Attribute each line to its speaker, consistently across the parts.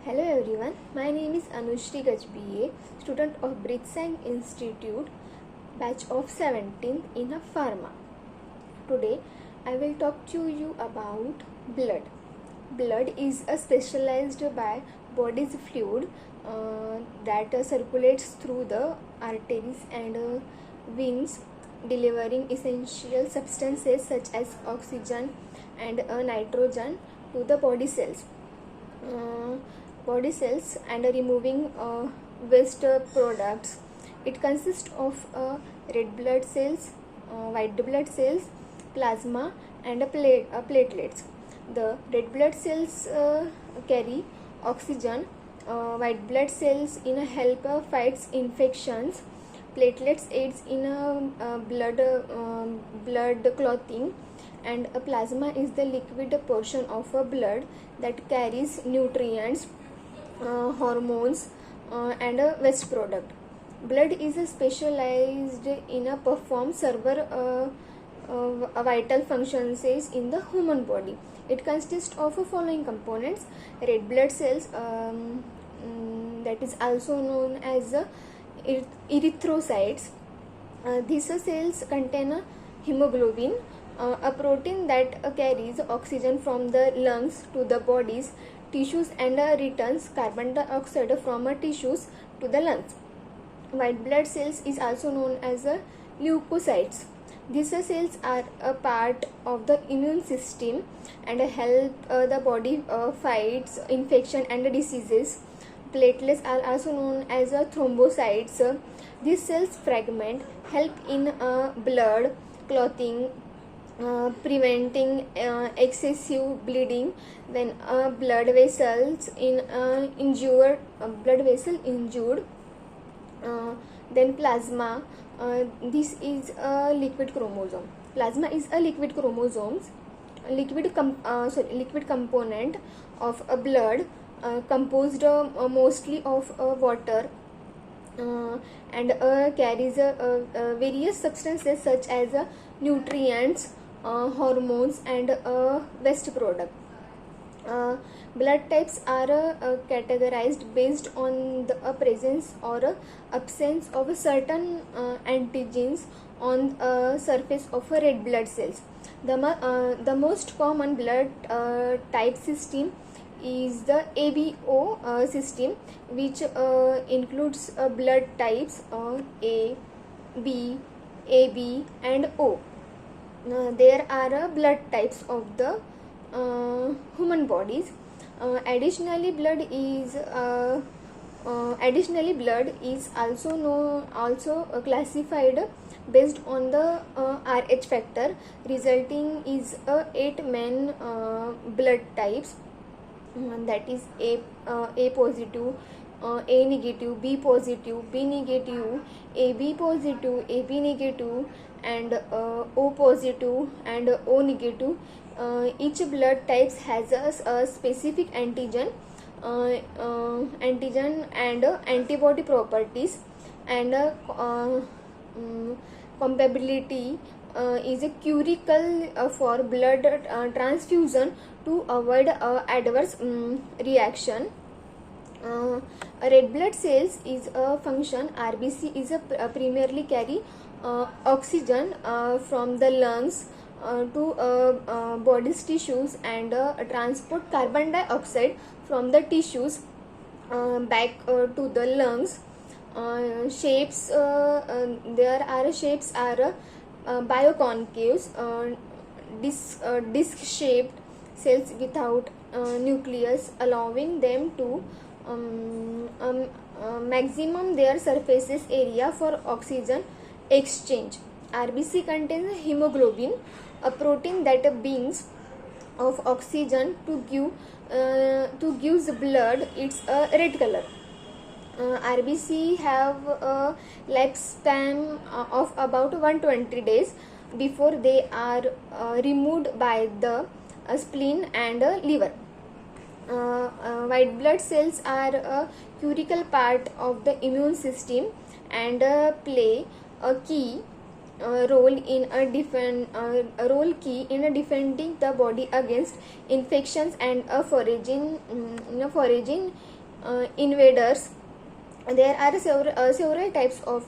Speaker 1: Hello everyone, my name is Anushri Gajbiye, student of Britsang Institute, batch of 17th in a pharma. Today I will talk to you about blood. Blood is a specialized by body's fluid that circulates through the arteries and veins, delivering essential substances such as oxygen and nitrogen to the and removing waste products. It consists of red blood cells, white blood cells, plasma, and platelets. The red blood cells carry oxygen, white blood cells in a help fights infections, platelets aids in blood clotting, and a plasma is the liquid portion of a blood that carries nutrients, hormones, and a waste product. Blood is specialized in a perform several vital functions in the human body. It consists of following components: red blood cells, that is also known as erythrocytes. These cells contain hemoglobin, a protein that carries oxygen from the lungs to the body's tissues and returns carbon dioxide from tissues to the lungs. White blood cells is also known as leukocytes. These cells are a part of the immune system and help the body fights infection and diseases. Platelets are also known as thrombocytes. These cells fragment help in blood clotting, preventing excessive bleeding when blood vessels injured. Then plasma. This is a liquid chromosome. Plasma is a liquid liquid component of a blood, composed mostly of water, and carries various substances such as nutrients, hormones, and waste product. Blood types are categorized based on the presence or absence of certain antigens on surface of red blood cells. The most common blood type system is the ABO system, which includes blood types A, B, AB, and O. There are blood types of the human bodies. Additionally, blood is also classified based on the Rh factor, resulting is 8 main blood types, that is A positive, A negative, B positive, B negative, AB positive, AB negative, and O positive and O negative. Each blood types has a specific antigen and antibody properties, and compatibility is a critical for blood transfusion to avoid adverse reaction. Red blood cells is a function. RBC is primarily carry oxygen from the lungs to body's tissues and transport carbon dioxide from the tissues back to the lungs. Shapes are bioconcaves, disc shaped cells without nucleus, allowing them to maximum their surfaces area for oxygen exchange. RBC contains hemoglobin, a protein that binds of oxygen to gives blood its red color. RBC have a lifespan of about 120 days before they are removed by the spleen and liver. White blood cells are a critical part of the immune system and play a key role in defending the body against infections and foraging invaders. There are several types of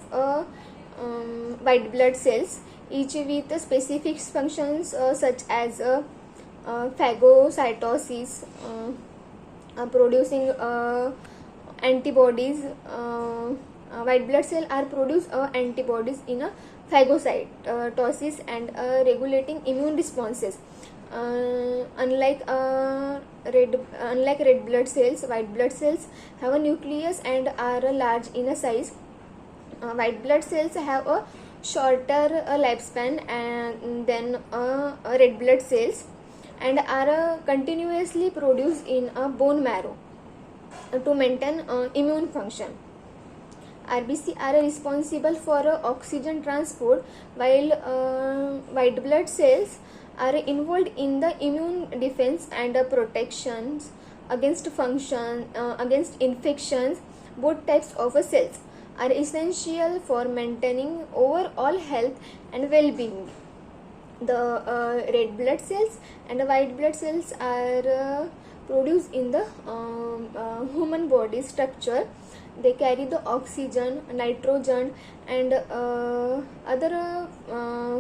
Speaker 1: white blood cells, each with specific functions such as phagocytosis, producing antibodies. White blood cells are produce antibodies in a phagocytosis and regulating immune responses. Unlike red blood cells, white blood cells have a nucleus and are large in a size. White blood cells have a shorter lifespan than red blood cells, and are continuously produced in a bone marrow to maintain immune function. RBC are responsible for oxygen transport, while white blood cells are involved in the immune defense and protections against infections. Both types of cells are essential for maintaining overall health and well-being. The red blood cells and white blood cells are produced in the human body structure. They carry the oxygen, nitrogen, and other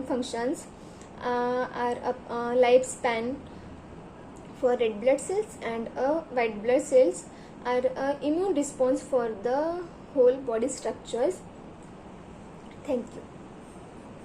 Speaker 1: functions. Are lifespan for red blood cells, and white blood cells are immune response for the whole body structures. Thank you.